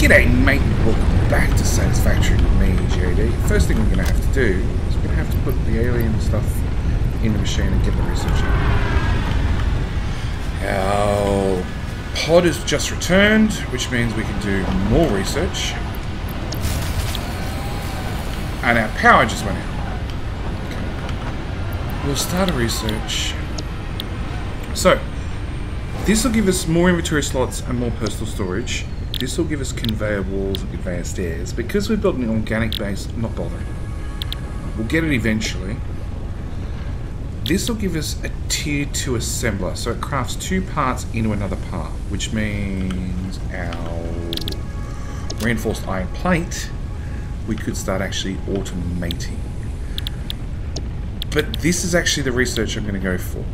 G'day mate, welcome back to Satisfactory with me, JD. First thing we're going to have to do is we're going to have to put the alien stuff in the machine and get the research in. Our pod has just returned, which means we can do more research. And our power just went out. Okay. We'll start a research. So, this will give us more inventory slots and more personal storage. This will give us conveyor walls and conveyor stairs. Because we've built an organic base, not bothering. We'll get it eventually. This will give us a tier 2 assembler, so it crafts 2 parts into another part, which means our reinforced iron plate we could start actually automating. But this is actually the research I'm going to go for.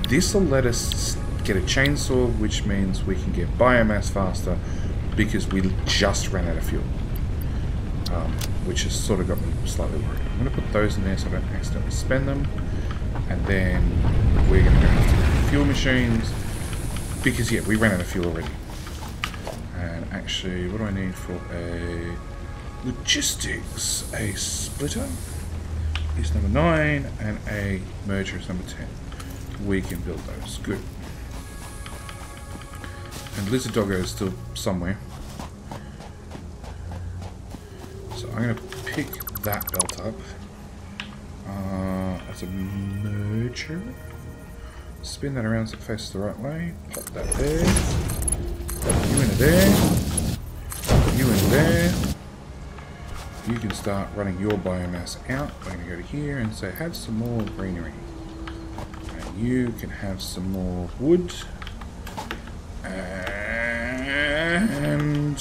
This will let us get a chainsaw, which means we can get biomass faster because we just ran out of fuel, which has sort of got me slightly worried. I'm going to put those in there so I don't accidentally spend them, and then we're going to have to get fuel machines because yeah, we ran out of fuel already. And actually, what do I need for a logistics? A splitter is number 9 and a merger is number 10. We can build those. Good. And Lizard Doggo is still somewhere. So I'm going to pick that belt up as a merger. Spin that around so it faces the right way. Pop that there. You in there. You in there. You can start running your biomass out. I'm going to go to here and say have some more greenery. And you can have some more wood. And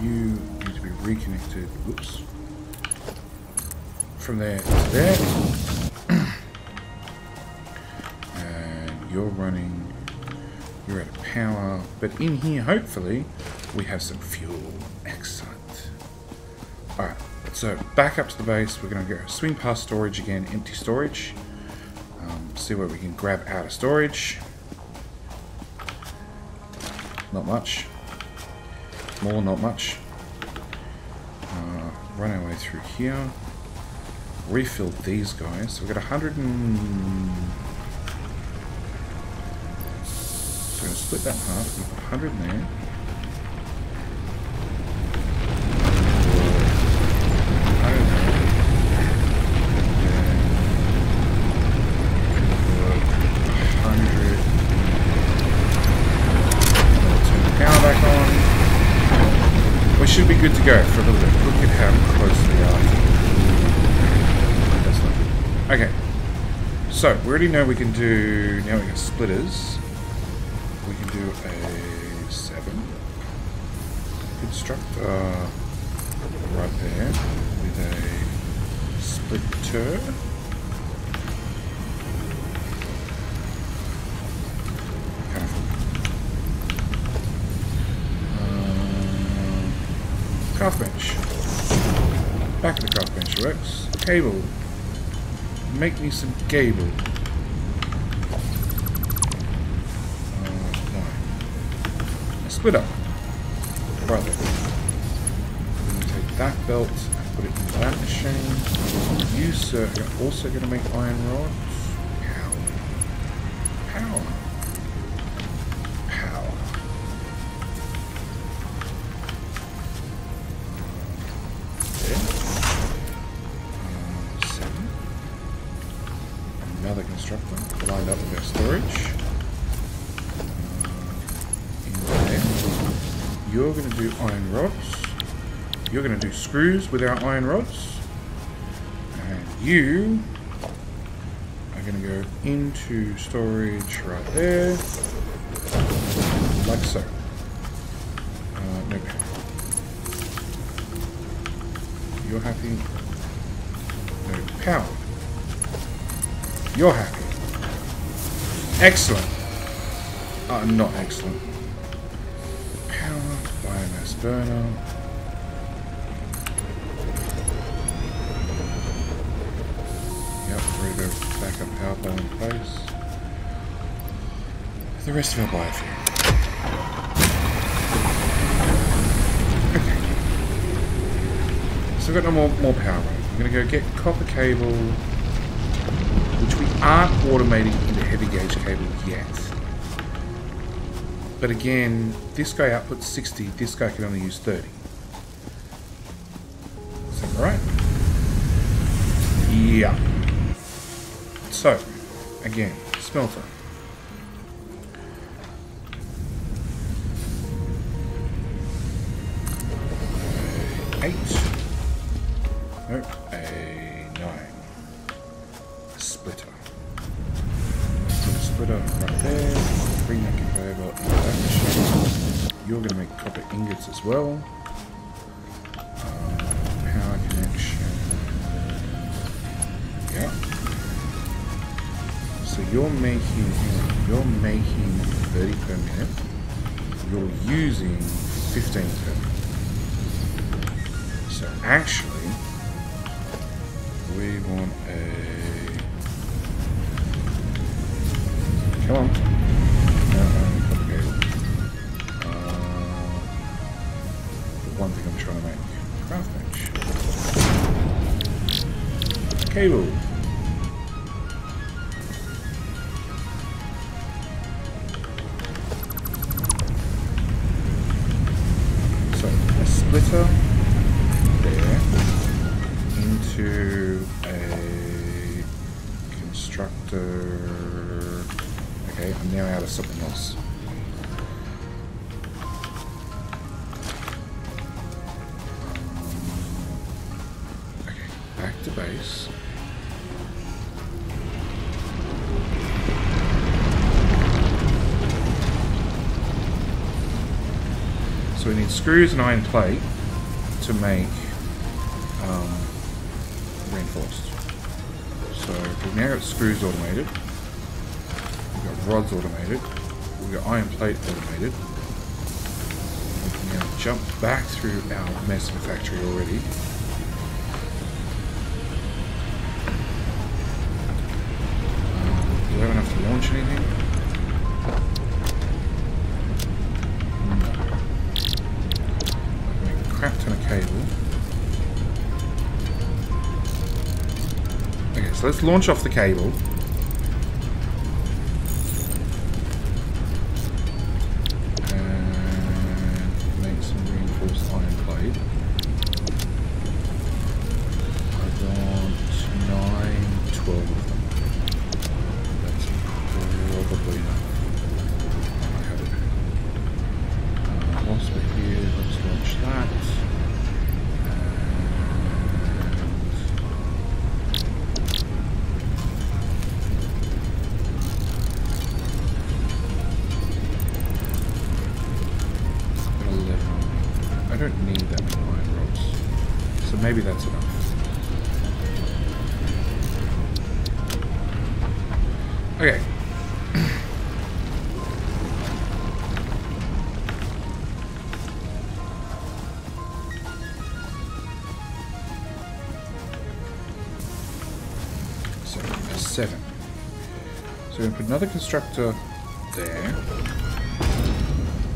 you need to be reconnected, whoops, from there to there. And you're running, you're out of power, but in here hopefully we have some fuel. Excellent. Alright, so back up to the base. We're going to go swing past storage again, empty storage, see what we can grab out of storage. Not much. More, not much. Run our way through here. Refill these guys. So we've got 100 and... So we're going to split that in half. We've got 100 in there. 100 in there. Back on. We should be good to go for a little bit. Look at how close we are. That's not good. Okay. So, we already know we can do... Now we got splitters. We can do a 7. Constructor right there with a splitter. Craft bench. Back of the craft bench works. Cable. Make me some cable. No. A splitter. Right there. I'm going to take that belt and put it into that machine. You, sir, are also going to make iron rods. Power. Power. Power. 7. Another constructor lined up with our storage. In there. You're going to do iron rods. You're going to do screws with our iron rods. And you are going to go into storage right there. Like so. No power. You're happy? No power. You're happy. Excellent. Not excellent. Power, biomass burner. Yep, ready to back up power plant in place. The rest of our biofuel. Okay. So I've got no more power running. I'm going to go get copper cable, which we aren't automating into heavy gauge cable yet. But again, this guy outputs 60, this guy can only use 30. Is that right? Yeah. So, again, smelter. Nope, a 9. A splitter. Put a splitter right there. Bring that conveyor belt into that machine. You're going to make copper ingots as well. Power connection. Yeah. So you're making 30 per minute. You're using 15 per minute. So actually, we want a... Come on. Complicated. The one thing I'm trying to make. Craft bench. Cable. So, a splitter. Into a constructor. Okay, I'm now out of something else. Okay, back to base. So we need screws and iron plate to make reinforced. So we've now got screws automated, we've got rods automated, we've got iron plate automated. We can now jump back through our mess of a factory already. Do we have enough to launch anything? No. I can make a crap ton of cable. Okay, so let's launch off the cable. And make some reinforced iron plate. I want 9, 12 of them. That's probably enough. Okay. Whilst we're here, let's launch that. I don't need that many iron rods, so maybe that's enough. Okay. So that's 7. So we're going to put another constructor there.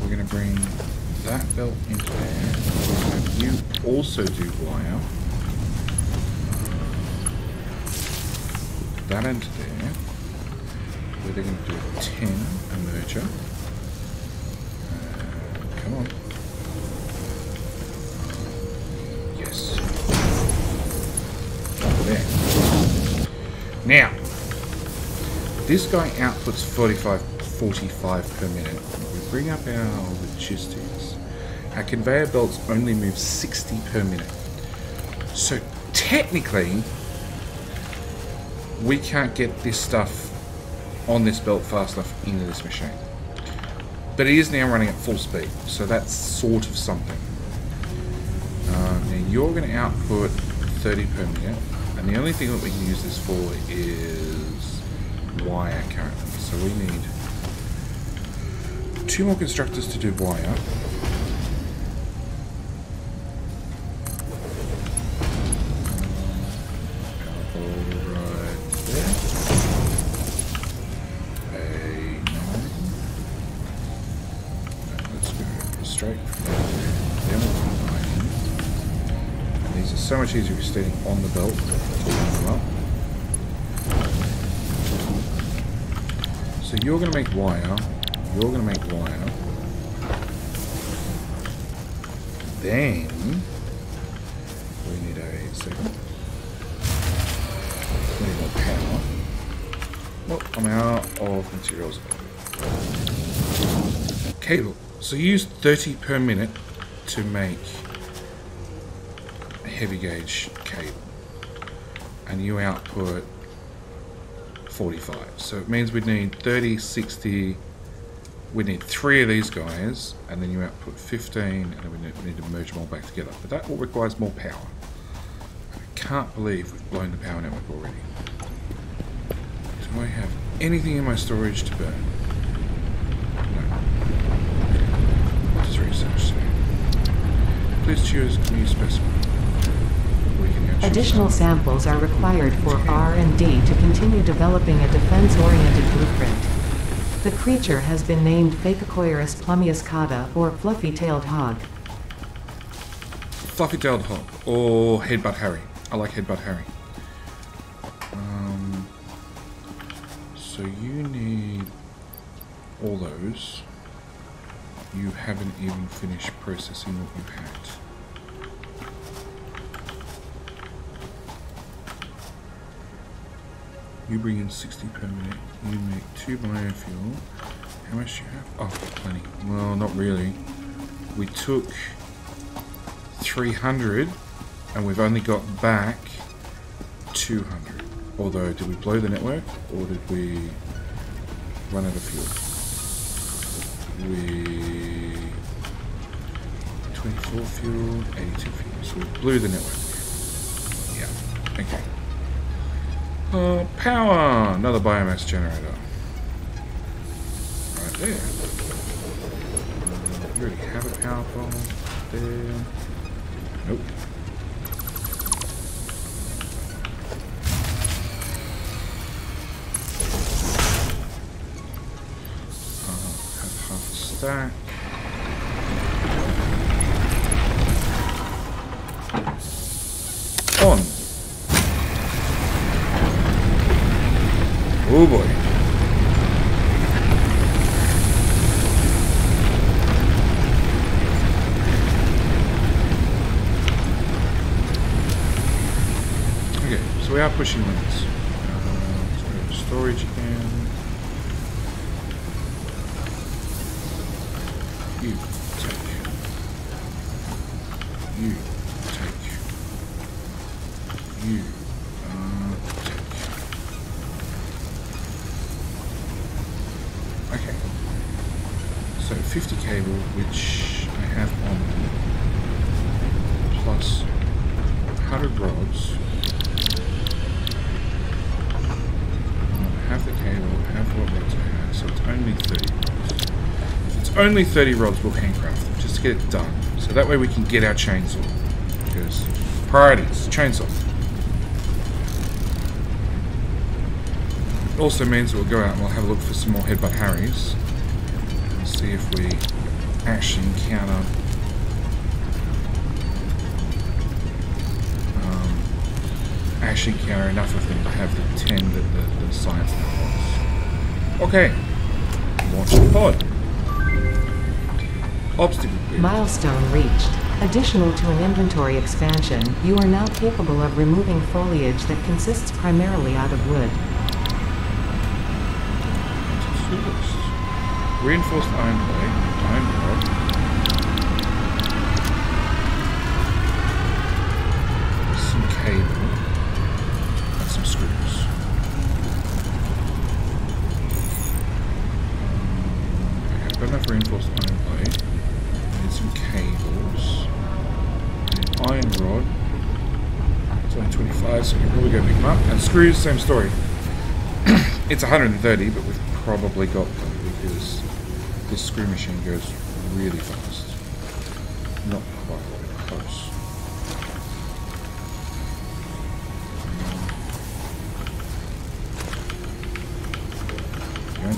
We're going to bring that belt into there. And you also do wire. Put that into there. We're then going to do a 10, a merger. Come on. Yes. There. Now, this guy outputs 45 per minute. We bring up our logistics. Our conveyor belts only move 60 per minute. So technically, we can't get this stuff on this belt fast enough into this machine. But it is now running at full speed, so that's sort of something. Now you're going to output 30 per minute, and the only thing that we can use this for is wire currently. So we need 2 more constructors to do wire. so much easier standing on the belt to line them up. So you're going to make wire. You're going to make wire. Then we need a second. We need more power. Well, I'm out of materials. Cable. So you use 30 per minute to make a heavy gauge cable, and you output 45. So it means we'd need 30, 60. We need 3 of these guys, and then you output 15, and then we need to merge them all back together. But that all requires more power. I can't believe we've blown the power network already. Do I have anything in my storage to burn? No. What does research say? Please choose a new specimen. Additional samples are required for R&D to continue developing a defense-oriented blueprint. The creature has been named Phacocoirus plumiuscata, or fluffy-tailed hog. Fluffy-tailed hog, or Headbutt Harry. I like Headbutt Harry. So you need all those. You haven't even finished processing what you had. You bring in 60 per minute. You make 2 biofuel. How much do you have? Oh, plenty. Well, not really. We took 300 and we've only got back 200. Although, did we blow the network or did we run out of fuel? We 24 fuel, 82 fuel. So we blew the network. Yeah. Okay. Power! Another biomass generator. Right there. We already have a power pole there. Nope. Have half a stack. On. Oh boy. Okay, so we are pushing limits. Let's go to storage again. You take. You take. You. Okay, so 50 cable, which I have on me, plus 100 rods. Have the cable, have what rods I have, so it's only 30 rods. If it's only 30 rods, we'll handcraft them, just to get it done. So that way we can get our chainsaw, because priorities, chainsaw. Also means we'll go out and we'll have a look for some more Headbutt Harrys and see if we actually encounter enough of them to have the 10 that the science lab wants. Okay, launch the pod. Obstacle cleared. Milestone reached. Additional to an inventory expansion, you are now capable of removing foliage that consists primarily out of wood. Reinforced iron plate, iron rod, some cable, and some screws. Okay, I've got enough reinforced iron plate. I need some cables, an iron rod. It's only 25, so we can probably go pick them up. And screws, same story. It's 130, but we've probably got them because this screw machine goes really fast. Not quite close. Okay.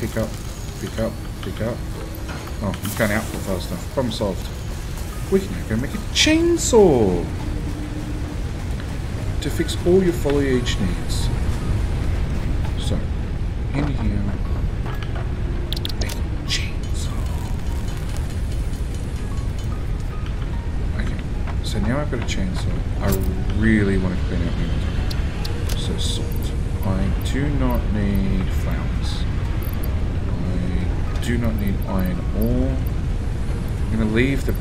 Pick up, pick up, pick up. Oh, you can't output fast enough. Problem solved. We can now go make a chainsaw. to fix all your foliage needs. So, in here, make a chainsaw. Okay, so now I've got a chainsaw. I really want to clean out my inventory. So salt. I do not need flowers. I do not need iron ore. I'm going to leave the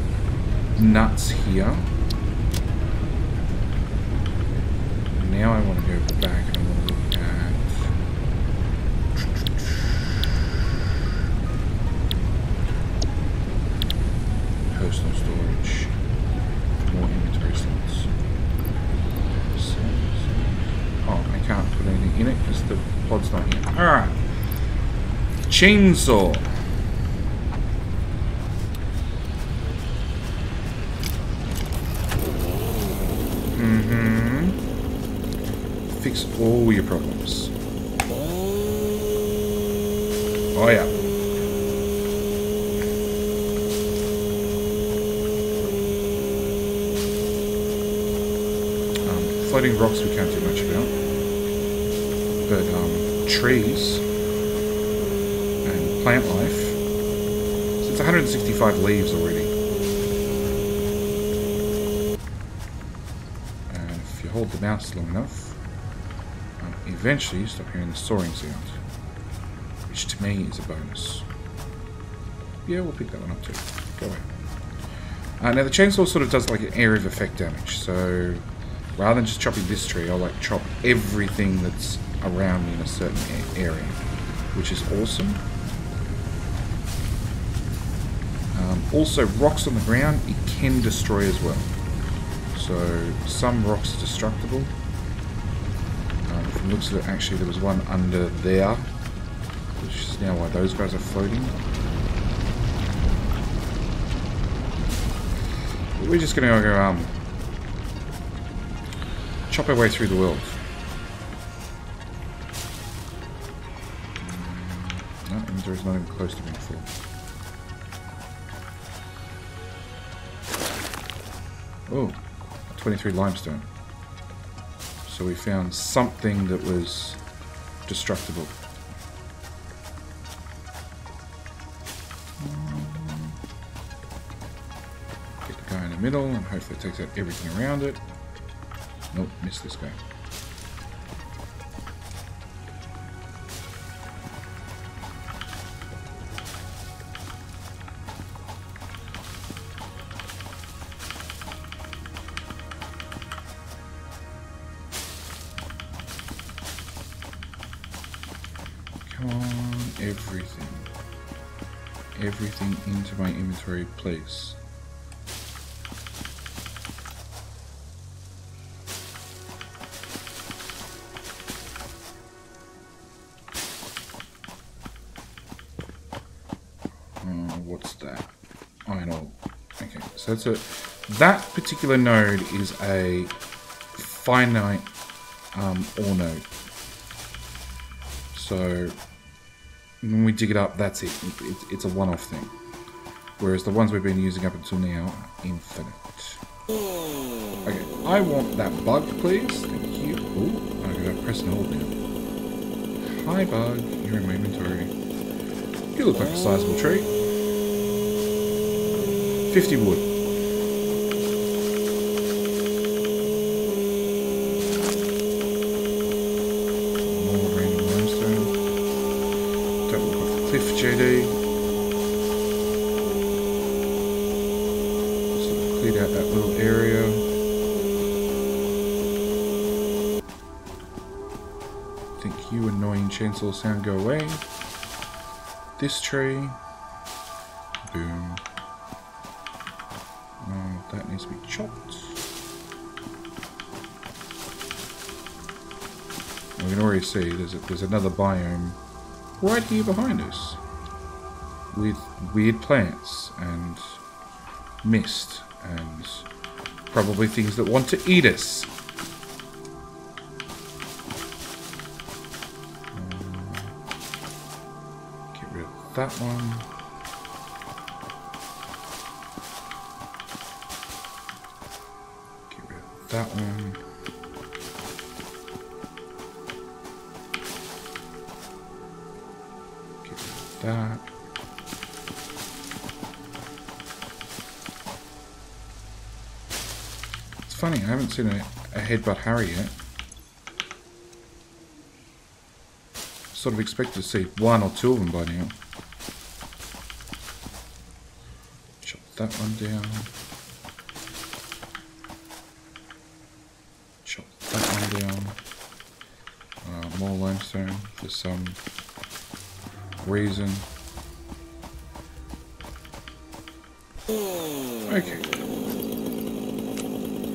nuts here. Now I want to go back and I want to look at personal storage. More inventory slots. Oh, I can't put anything in it because the pod's not here. Alright. Chainsaw. Fix all your problems. Oh yeah. Floating rocks we can't do much about. But trees and plant life. So it's 165 leaves already. And if you hold the mouse long enough, eventually you stop hearing the soaring sound, which to me is a bonus. Yeah, we'll pick that one up too. Go away. Now the chainsaw sort of does like an area of effect damage, so rather than just chopping this tree, I'll like chop everything that's around me in a certain area, which is awesome. Also, rocks on the ground it can destroy as well. So some rocks are destructible. From the looks of it, actually there was one under there, which is now why those guys are floating. But we're just going to go chop our way through the world. No, inventory's not even close to being full. Oh, 23 limestone. So we found something that was destructible. Get the guy in the middle and hopefully it takes out everything around it. Nope, missed this guy. Everything into my inventory, please. What's that? Iron ore. Okay, so that's that particular node is a finite ore node. So when we dig it up, that's it. It's a one-off thing. Whereas the ones we've been using up until now are infinite. Okay, I want that bug, please. Thank you. Ooh, I gotta press and hold now. Hi, bug. You're in my inventory. You look like a sizable tree. 50 wood. JD. So cleared out that little area. I think you annoying chainsaw sound go away. This tree. Boom. That needs to be chopped. We can already see there's another biome right here behind us, with weird plants and mist and probably things that want to eat us. Get rid of that one. Get rid of that one. that. It's funny, I haven't seen a headbutt Harry yet. Sort of expected to see one or two of them by now. Chop that one down. Chop that one down. More limestone for some reason. Okay.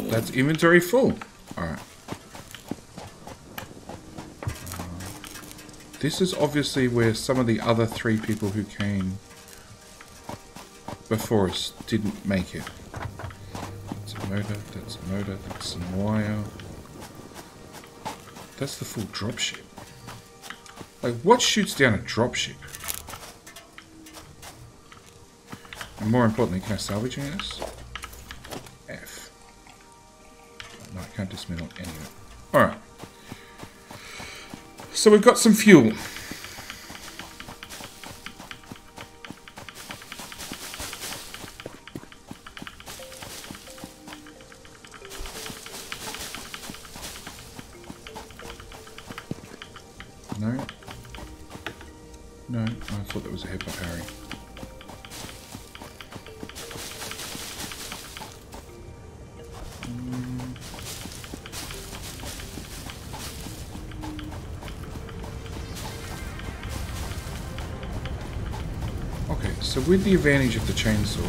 That's inventory full. Alright. This is obviously where some of the other 3 people who came before us didn't make it. That's a motor, that's a motor, that's some wire. That's the full dropship. Like, what shoots down a dropship? And more importantly, can I salvage any of this? F. No, I can't dismantle any of it. Alright. So we've got some fuel. No. No, I thought that was a headbutt Harry. Okay, so with the advantage of the chainsaw,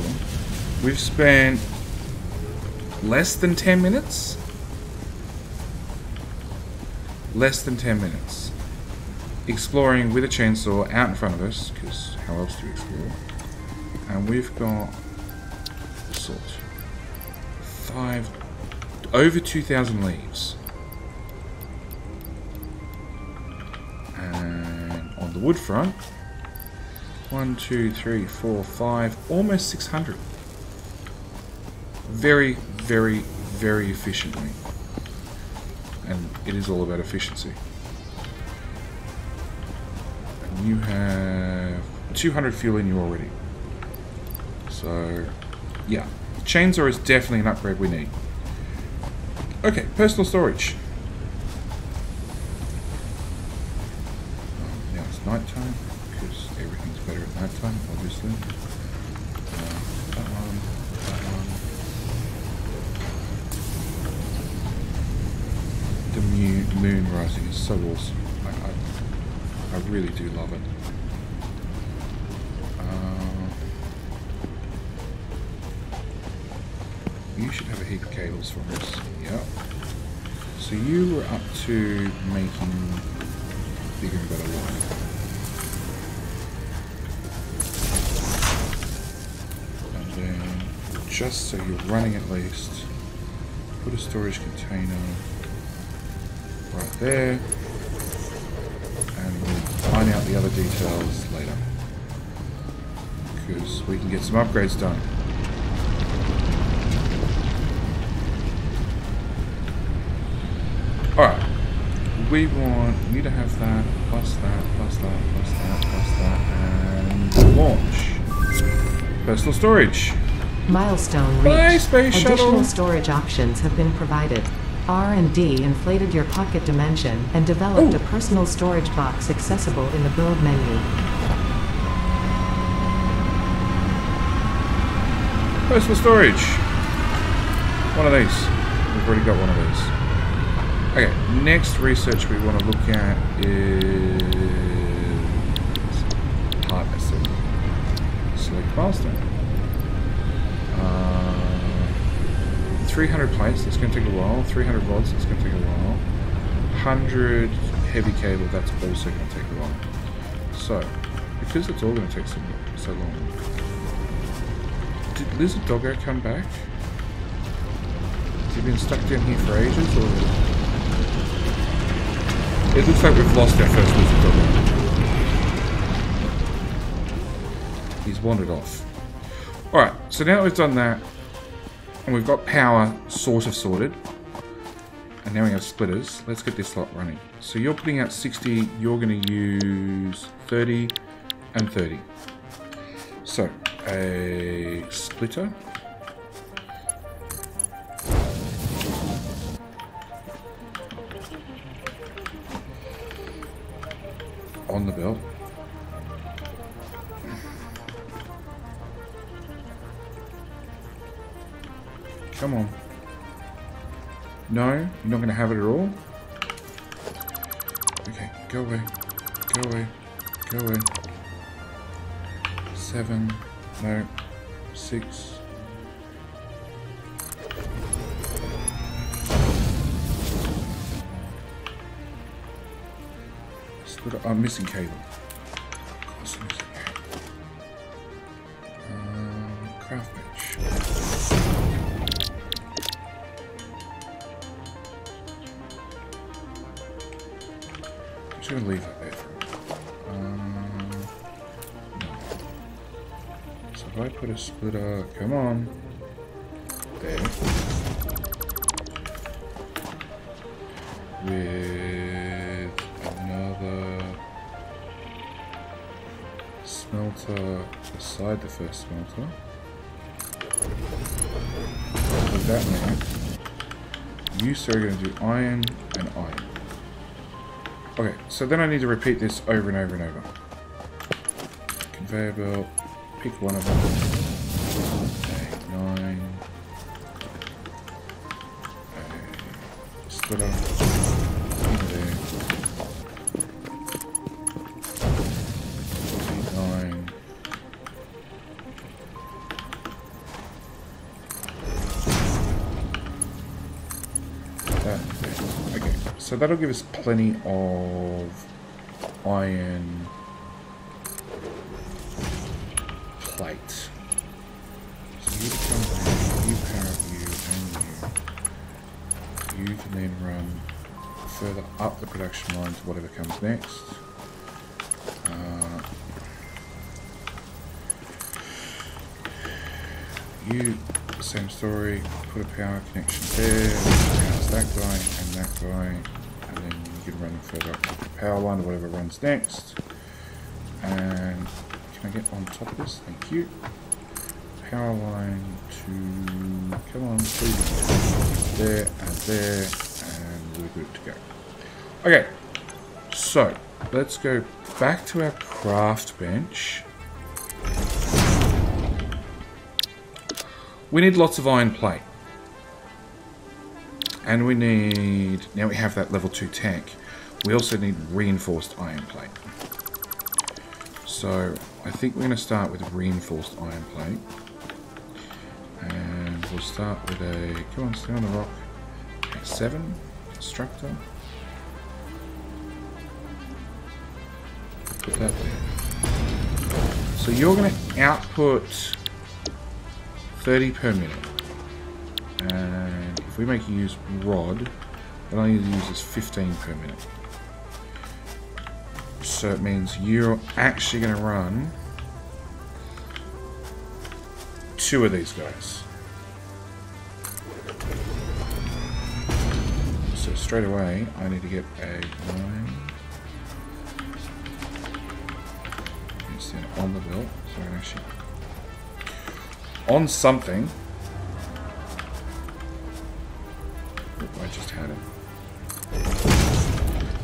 we've spent less than 10 minutes? Less than 10 minutes. Exploring with a chainsaw out in front of us, because how else do we explore? And we've got salt. Over 2,000 leaves. And on the wood front, 1, 2, 3, 4, 5, almost 600. Very, very, very efficiently. And it is all about efficiency. And you have 200 fuel in you already. So, yeah. Chainsaw is definitely an upgrade we need. Okay, personal storage. Now it's nighttime, because everything's better at nighttime, obviously. That one, that one. The moon rising is so awesome. I really do love it. You should have a heap of cables for us. Yep. So you were up to making bigger and better line. And then, just so you're running at least, put a storage container right there. And we'll iron out the other details later. Because we can get some upgrades done. Alright, we want you to have that, plus that, plus that, plus that, plus that, and launch. Personal storage. Milestone reached. Bye, space shuttle. Additional storage options have been provided. R&D inflated your pocket dimension and developed a personal storage box accessible in the build menu. Personal storage. One of these. We've already got one of these. Okay, next research we want to look at is part assembly. Select milestone. 300 plates, that's going to take a while. 300 rods, that's going to take a while. 100 heavy cable, that's also going to take a while. So, because it's all going to take so long. Did Lizard Doggo come back? Has he been stuck down here for ages, or...? It looks like we've lost our first Lizard Doggo. He's wandered off. Alright, so now that we've done that, and we've got power sort of sorted, and now we have splitters, let's get this lot running. So you're putting out 60, you're going to use 30, and 30. So, a splitter. On the belt. Come on. No, you're not going to have it at all? Okay, go away. Go away. Go away. 7. No. 6. I'm missing cable. Of course I'm missing cable. Craft bench. I'm just going to leave that there for a minute. No. So if I put a splitter, come on, there, with another smelter beside the first smelter, with that now, you sir are going to do iron and iron. Okay, so then I need to repeat this over and over and over. Conveyor belt, pick one of them. 8, 9. A splitter. In there. 8, 9. That there. Okay, so that'll give us plenty of iron plate. So you come here, you power up you, and you can then run further up the production line to whatever comes next. You, same story, put a power connection there, powers that guy and that guy, and then you can run further up the power line to whatever runs next. And can I get on top of this? Thank you. Power line to, come on, please, there and there, and we're good to go. Okay, so let's go back to our craft bench. We need lots of iron plate. And we need, now we have that level 2 tank, we also need reinforced iron plate. So I think we're going to start with reinforced iron plate. And we'll start with a, come on, stay on the rock, a 7 constructor. Put that there. So you're going to output 30 per minute. And if we make you use rod, what I need to use is 15 per minute. So it means you're actually going to run 2 of these guys. So straight away, I need to get a 9. Instead on the belt, so I can actually on something. I just had it.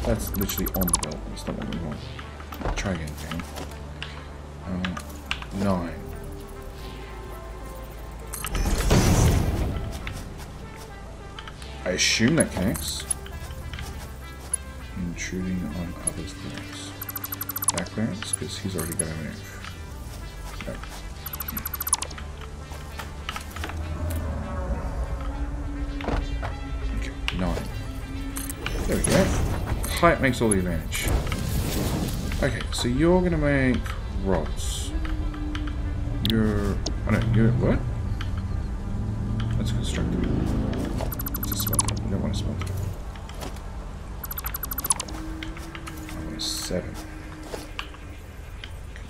That's literally on the belt. That's not what we want. Try again, okay? 9. I assume that connects. Intruding on others' clearance. That clearance, because he's already got an F. Okay. 9. There we go. Height makes all the advantage. Okay, so you're gonna make rods. You're... oh no, you're... what? That's constructed. It's a smelter. You don't want a smelter. I want a 7.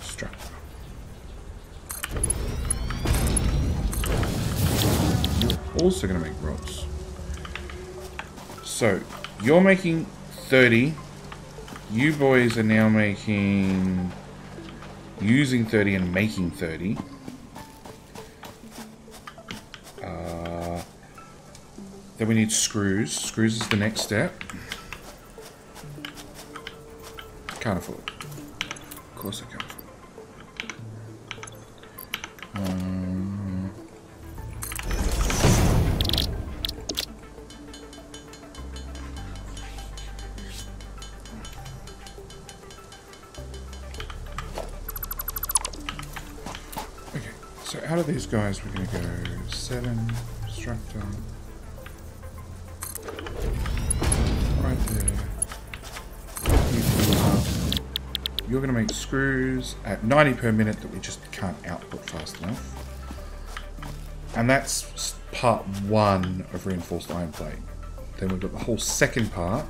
Constructor. You're also gonna make rods. So, you're making 30. You boys are now making using 30 and making 30. Then we need screws. Screws is the next step. Can't afford it. Of course I can't afford it. Okay, so out of these guys we're going to go 7, structure. Right there. You're going to make screws at 90 per minute that we just can't output fast enough. And that's part 1 of reinforced iron plate. Then we've got the whole second part,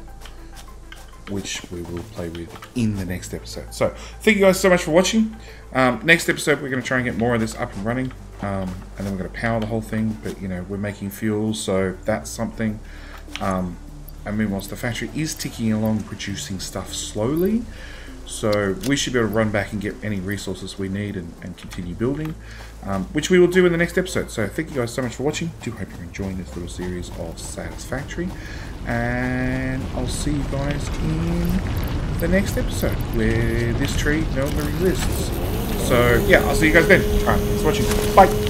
which we will play with in the next episode. So, thank you guys so much for watching. Next episode, we're going to try and get more of this up and running. And then we're going to power the whole thing. But, you know, we're making fuel, so that's something. And meanwhile, the factory is ticking along, producing stuff slowly. So we should be able to run back and get any resources we need and continue building, which we will do in the next episode. So thank you guys so much for watching. Do hope you're enjoying this little series of Satisfactory. And I'll see you guys in the next episode where this tree no longer exists. So yeah, I'll see you guys then. Alright, thanks for watching. Bye!